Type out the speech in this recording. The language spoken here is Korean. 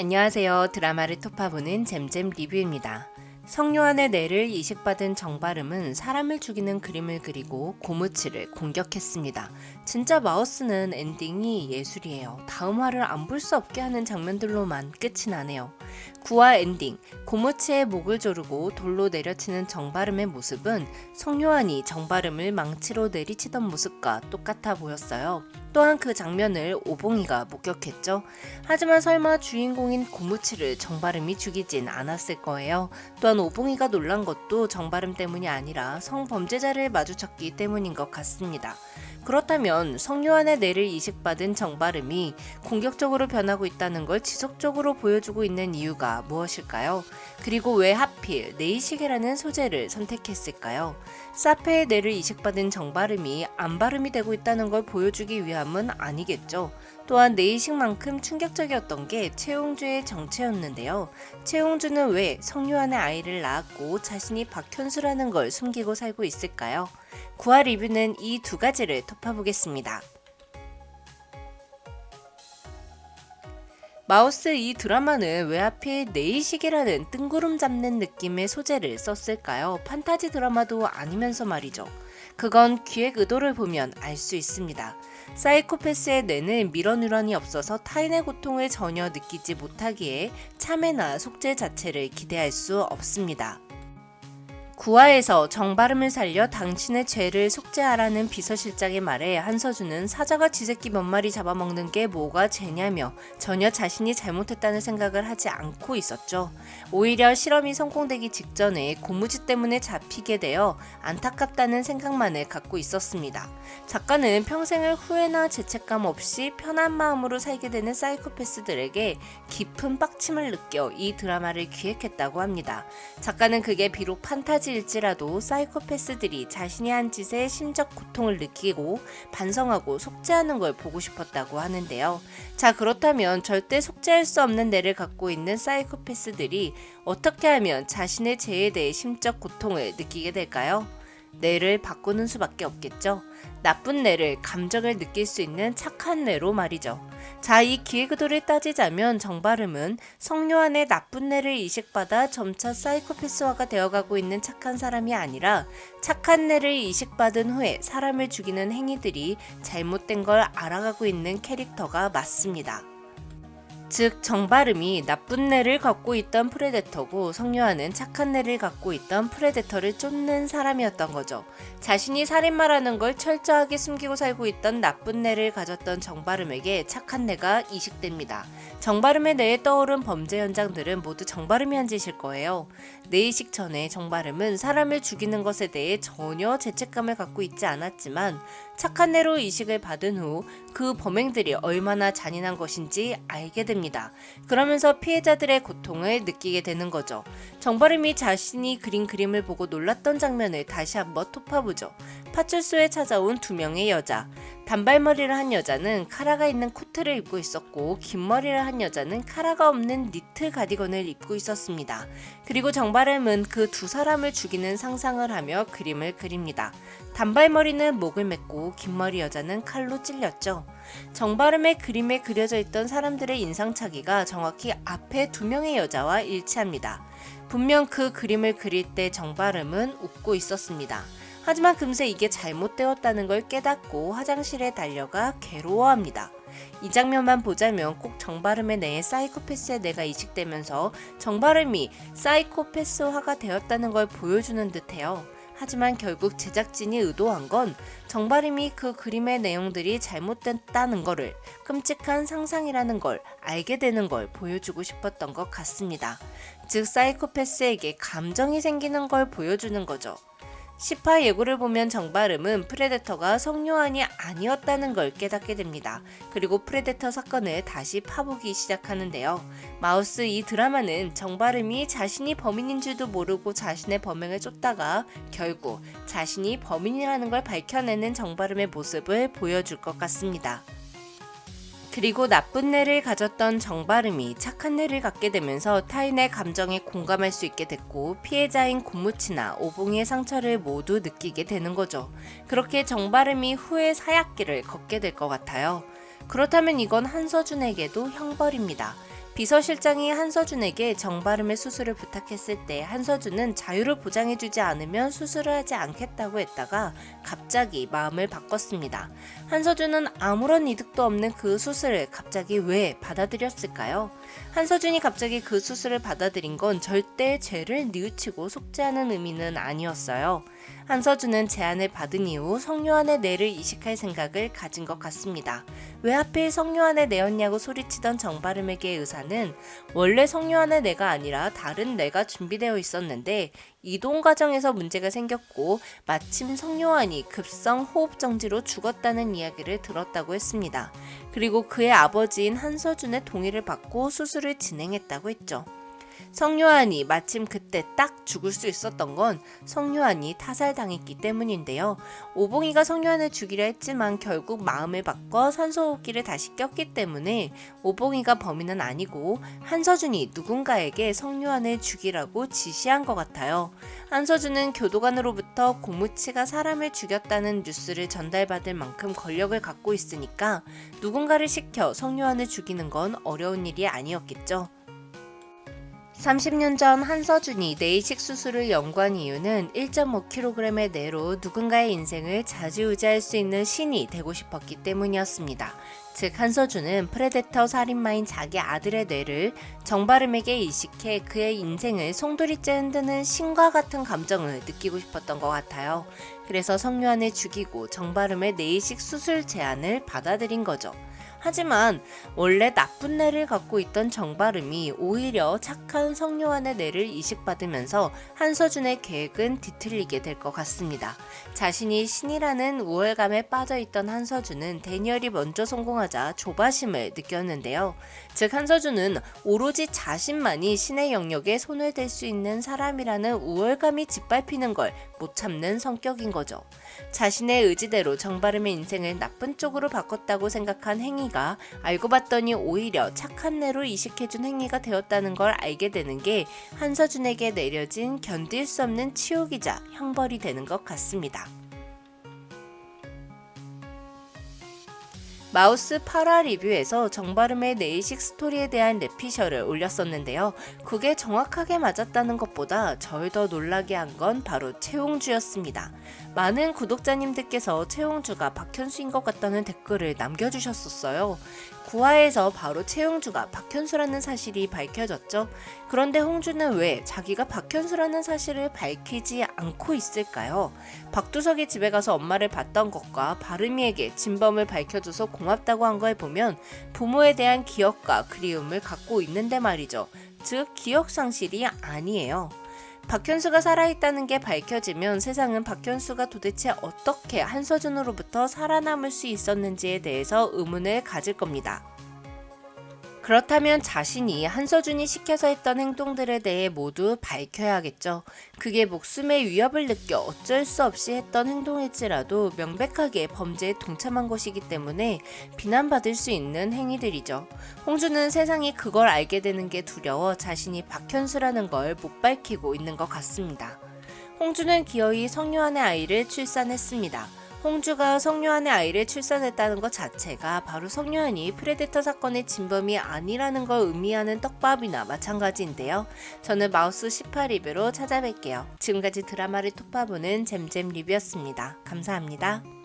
안녕하세요. 드라마를 톱파보는 잼잼 리뷰입니다. 성요한의 뇌를 이식받은 정바름은 사람을 죽이는 그림을 그리고 고무치를 공격했습니다. 진짜 마우스는 엔딩이 예술이에요. 다음 화를 안 볼 수 없게 하는 장면들로만 끝이 나네요. 9화 엔딩, 고무치의 목을 조르고 돌로 내려치는 정바름의 모습은 성요한이 정바름을 망치로 내리치던 모습과 똑같아 보였어요. 또한 그 장면을 오봉이가 목격했죠. 하지만 설마 주인공인 고무치를 정바름이 죽이진 않았을 거예요. 또한 오봉이가 놀란 것도 정바름 때문이 아니라 성범죄자를 마주쳤기 때문인 것 같습니다. 그렇다면 성요한의 뇌를 이식받은 정바름이 공격적으로 변하고 있다는 걸 지속적으로 보여주고 있는 이유가 무엇일까요? 그리고 왜 하필 뇌이식이라는 소재를 선택했을까요? 사페의 뇌를 이식받은 정바름이 안바름이 되고 있다는 걸 보여주기 위함은 아니겠죠. 또한 뇌이식만큼 충격적이었던 게 최홍주의 정체였는데요. 최홍주는 왜 성요한의 아이를 낳았고 자신이 박현수라는 걸 숨기고 살고 있을까요? 9화 리뷰는 이 두 가지를 톱파보겠습니다. 마우스 이 드라마는 왜 하필 뇌이식이라는 뜬구름 잡는 느낌의 소재를 썼을까요? 판타지 드라마도 아니면서 말이죠. 그건 기획 의도를 보면 알 수 있습니다. 사이코패스의 뇌는 미러 뉴런이 없어서 타인의 고통을 전혀 느끼지 못하기에 참회나 속죄 자체를 기대할 수 없습니다. 9화에서 정바름을 살려 당신의 죄를 속죄하라는 비서실장의 말에 한서준은 사자가 쥐새끼 몇 마리 잡아먹는 게 뭐가 죄냐며 전혀 자신이 잘못했다는 생각을 하지 않고 있었죠. 오히려 실험이 성공되기 직전에 고무지 때문에 잡히게 되어 안타깝다는 생각만을 갖고 있었습니다. 작가는 평생을 후회나 죄책감 없이 편한 마음으로 살게 되는 사이코패스들에게 깊은 빡침을 느껴 이 드라마를 기획했다고 합니다. 작가는 그게 비록 판타지 일지라도 사이코패스들이 자신이 한 짓에 심적 고통을 느끼고 반성하고 속죄하는 걸 보고 싶었다고 하는데요. 자, 그렇다면 절대 속죄할 수 없는 뇌를 갖고 있는 사이코패스들이 어떻게 하면 자신의 죄에 대해 심적 고통을 느끼게 될까요? 뇌를 바꾸는 수밖에 없겠죠. 나쁜 뇌를 감정을 느낄 수 있는 착한 뇌로 말이죠. 자, 이 기획의도를 따지자면 정바름은 성요한의 나쁜 뇌를 이식받아 점차 사이코패스화가 되어가고 있는 착한 사람이 아니라 착한 뇌를 이식받은 후에 사람을 죽이는 행위들이 잘못된 걸 알아가고 있는 캐릭터가 맞습니다. 즉 정바름이 나쁜 뇌를 갖고 있던 프레데터고 성요한은 착한 뇌를 갖고 있던 프레데터를 쫓는 사람이었던 거죠. 자신이 살인마라는 걸 철저하게 숨기고 살고 있던 나쁜 뇌를 가졌던 정바름에게 착한 뇌가 이식됩니다. 정바름의 뇌에 떠오른 범죄 현장들은 모두 정바름이 한 짓일 거예요. 뇌이식 전에 정바름은 사람을 죽이는 것에 대해 전혀 죄책감을 갖고 있지 않았지만 착한 뇌로 이식을 받은 후 그 범행들이 얼마나 잔인한 것인지 알게 됩니다. 그러면서 피해자들의 고통을 느끼게 되는 거죠. 정바름이 자신이 그린 그림을 보고 놀랐던 장면을 다시 한번 톱파보죠. 파출소에 찾아온 두 명의 여자. 단발머리를 한 여자는 카라가 있는 코트를 입고 있었고 긴 머리를 한 여자는 카라가 없는 니트 가디건을 입고 있었습니다. 그리고 정바름은 그 두 사람을 죽이는 상상을 하며 그림을 그립니다. 단발머리는 목을 맸고 긴 머리 여자는 칼로 찔렸죠. 정바름의 그림에 그려져 있던 사람들의 인상차기가 정확히 앞에 두 명의 여자와 일치합니다. 분명 그 그림을 그릴 때 정바름은 웃고 있었습니다. 하지만 금세 이게 잘못되었다는 걸 깨닫고 화장실에 달려가 괴로워합니다. 이 장면만 보자면 꼭 정바름의 뇌에 사이코패스의 뇌가 이식되면서 정바름이 사이코패스화가 되었다는 걸 보여주는 듯해요. 하지만 결국 제작진이 의도한 건 정바름이 그 그림의 내용들이 잘못됐다는 거를 끔찍한 상상이라는 걸 알게 되는 걸 보여주고 싶었던 것 같습니다. 즉 사이코패스에게 감정이 생기는 걸 보여주는 거죠. 10화 예고를 보면 정바름은 프레데터가 성요한이 아니었다는 걸 깨닫게 됩니다. 그리고 프레데터 사건을 다시 파보기 시작하는데요. 마우스 이 드라마는 정바름이 자신이 범인인 줄도 모르고 자신의 범행을 쫓다가 결국 자신이 범인이라는 걸 밝혀내는 정바름의 모습을 보여줄 것 같습니다. 그리고 나쁜 뇌를 가졌던 정바름이 착한 뇌를 갖게 되면서 타인의 감정에 공감할 수 있게 됐고 피해자인 고무치나 오봉이의 상처를 모두 느끼게 되는 거죠. 그렇게 정바름이 후회 사약길을 걷게 될 것 같아요. 그렇다면 이건 한서준에게도 형벌입니다. 비서실장이 한서준에게 정바름의 수술을 부탁했을 때 한서준은 자유를 보장해주지 않으면 수술을 하지 않겠다고 했다가 갑자기 마음을 바꿨습니다. 한서준은 아무런 이득도 없는 그 수술을 갑자기 왜 받아들였을까요? 한서준이 갑자기 그 수술을 받아들인 건 절대 죄를 뉘우치고 속죄하는 의미는 아니었어요. 한서준은 제안을 받은 이후 성요한의 뇌를 이식할 생각을 가진 것 같습니다. 왜 하필 성요한의 뇌였냐고 소리치던 정바름에게 의사는 원래 성요한의 뇌가 아니라 다른 뇌가 준비되어 있었는데 이동 과정에서 문제가 생겼고 마침 성요한이 급성 호흡정지로 죽었다는 이야기를 들었다고 했습니다. 그리고 그의 아버지인 한서준의 동의를 받고 수술을 진행했다고 했죠. 성요한이 마침 그때 딱 죽을 수 있었던 건 성요한이 타살당했기 때문인데요. 오봉이가 성요한을 죽이려 했지만 결국 마음을 바꿔 산소호흡기를 다시 꼈기 때문에 오봉이가 범인은 아니고 한서준이 누군가에게 성요한을 죽이라고 지시한 것 같아요. 한서준은 교도관으로부터 고무치가 사람을 죽였다는 뉴스를 전달받을 만큼 권력을 갖고 있으니까 누군가를 시켜 성요한을 죽이는 건 어려운 일이 아니었겠죠. 30년 전 한서준이 뇌이식 수술을 연구한 이유는 1.5kg의 뇌로 누군가의 인생을 좌지우지할 수 있는 신이 되고 싶었기 때문이었습니다. 즉 한서준은 프레데터 살인마인 자기 아들의 뇌를 정바름에게 이식해 그의 인생을 송두리째 흔드는 신과 같은 감정을 느끼고 싶었던 것 같아요. 그래서 성요한을 죽이고 정바름의 뇌이식 수술 제안을 받아들인 거죠. 하지만 원래 나쁜 뇌를 갖고 있던 정바름이 오히려 착한 성요한의 뇌를 이식받으면서 한서준의 계획은 뒤틀리게 될 것 같습니다. 자신이 신이라는 우월감에 빠져있던 한서준은 대니얼이 먼저 성공하자 조바심을 느꼈는데요. 즉 한서준은 오로지 자신만이 신의 영역에 손을 댈 수 있는 사람이라는 우월감이 짓밟히는 걸 못 참는 성격인 거죠. 자신의 의지대로 정바름의 인생을 나쁜 쪽으로 바꿨다고 생각한 행위가 알고 봤더니 오히려 착한 뇌로 이식해준 행위가 되었다는 걸 알게 되는 게 한서준에게 내려진 견딜 수 없는 치욕이자 형벌이 되는 것 같습니다. 마우스 8화 리뷰에서 정바름의 뇌이식 스토리에 대한 뇌피셜을 올렸었는데요. 그게 정확하게 맞았다는 것보다 절 더 놀라게 한 건 바로 최홍주였습니다. 많은 구독자님들께서 최홍주가 박현수인 것 같다는 댓글을 남겨주셨었어요. 9화에서 바로 최홍주가 박현수라는 사실이 밝혀졌죠. 그런데 홍주는 왜 자기가 박현수라는 사실을 밝히지 않고 있을까요? 박두석이 집에 가서 엄마를 봤던 것과 바름이에게 진범을 밝혀줘서 고맙다고 한 걸 보면 부모에 대한 기억과 그리움을 갖고 있는데 말이죠. 즉 기억 상실이 아니에요. 박현수가 살아있다는 게 밝혀지면 세상은 박현수가 도대체 어떻게 한서준으로부터 살아남을 수 있었는지에 대해서 의문을 가질 겁니다. 그렇다면 자신이 한서준이 시켜서 했던 행동들에 대해 모두 밝혀야겠죠. 그게 목숨의 위협을 느껴 어쩔 수 없이 했던 행동일지라도 명백하게 범죄에 동참한 것이기 때문에 비난받을 수 있는 행위들이죠. 홍주는 세상이 그걸 알게 되는 게 두려워 자신이 박현수라는 걸 못 밝히고 있는 것 같습니다. 홍주는 기어이 성요한의 아이를 출산했습니다. 홍주가 성요한의 아이를 출산했다는 것 자체가 바로 성요한이 프레데터 사건의 진범이 아니라는 걸 의미하는 떡밥이나 마찬가지인데요. 저는 마우스 18 리뷰로 찾아뵐게요. 지금까지 드라마를 톱파보는 잼잼 리뷰였습니다. 감사합니다.